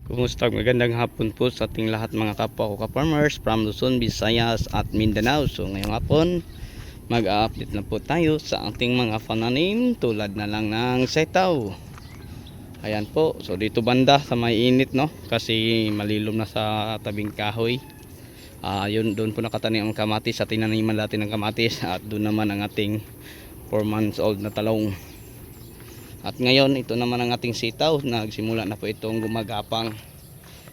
Kumusta? Magandang hapon po sa ating lahat mga kapwa ko ka-farmers from Luzon, Visayas at Mindanao. So ngayong hapon mag-update na po tayo sa ating mga pananim tulad na lang ng sitaw. Ayan po, so dito banda sa may init, no, kasi malilom na sa tabing kahoy. Yun, doon po nakatanim ang kamatis sa tinaniman natin ng kamatis, at doon naman ang ating 4 months old na talong. At ngayon ito naman ang ating sitaw, nagsimula na po itong gumagapang.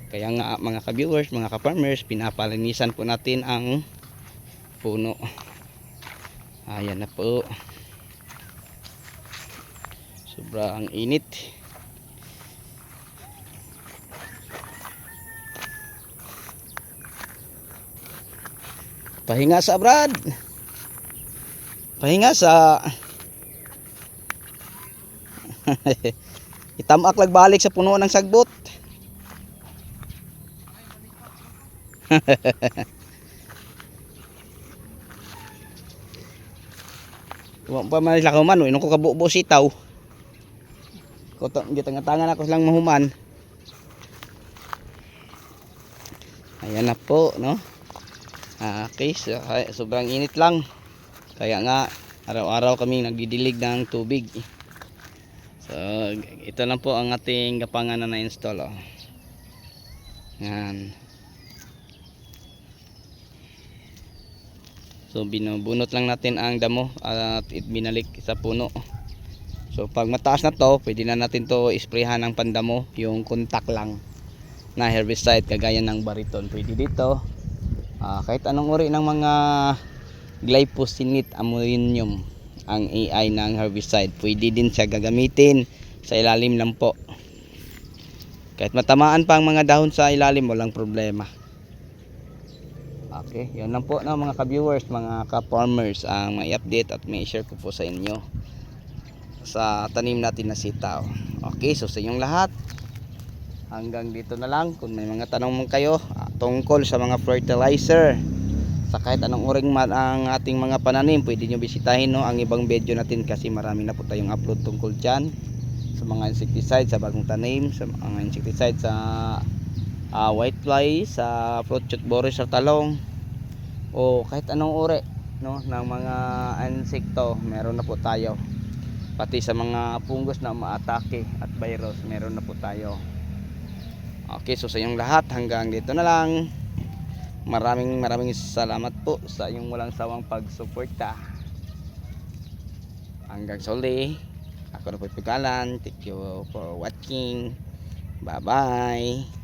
Kaya nga mga ka-viewers, mga ka-farmers, pinapalinisan po natin ang puno. Ayan na po, sobrang init. Pahinga sa Brad, pahinga sa itamak lagbalik sa puno ng sagbot. Wa pa man lakaw man, inong ko kabubo sitaw. Ko gitanga-tangan ako lang mahuman. Ayan na po, no. Okay, so, sobrang init lang. Kaya nga araw-araw kaming nagdidilig ng tubig. So ito lang po ang ating gapangan na na-install, oh. Yan. So binubunot lang natin ang damo at binalik sa puno. So pag mataas na to, pwede na natin to isprayhan ng pandamo, yung contact lang na herbicide kagaya ng Bariton. Pwede dito. Kahit anong uri ng mga glyphosate, ammonium, ang AI ng herbicide, pwede din siya gagamitin sa ilalim lang po. Kahit matamaan pa ang mga dahon sa ilalim, walang problema. Okay, yun lang po, no, mga ka-viewers, mga ka-farmers, ang may update at may share ko po sa inyo sa tanim natin na sitaw. Okay, so sa inyong lahat, hanggang dito na lang. Kung may mga tanong mo kayo tungkol sa mga fertilizer, sa kahit anong uring man ang ating mga pananim, pwede nyo bisitahin, no, ang ibang video natin, kasi marami na po tayong upload tungkol dyan sa mga insecticide sa bagong tanim, sa mga insecticide sa whitefly, sa fruit shoot borer sa talong, o kahit anong uri, no, ng mga insekto, meron na po tayo. Pati sa mga fungus na umaatake at virus, meron na po tayo. Okay, so sa inyong lahat, hanggang dito na lang. Maraming salamat po sa inyong walang sawang pagsuporta. Hanggang sa uli, ako na po Pigalan. Thank you for watching. Bye bye.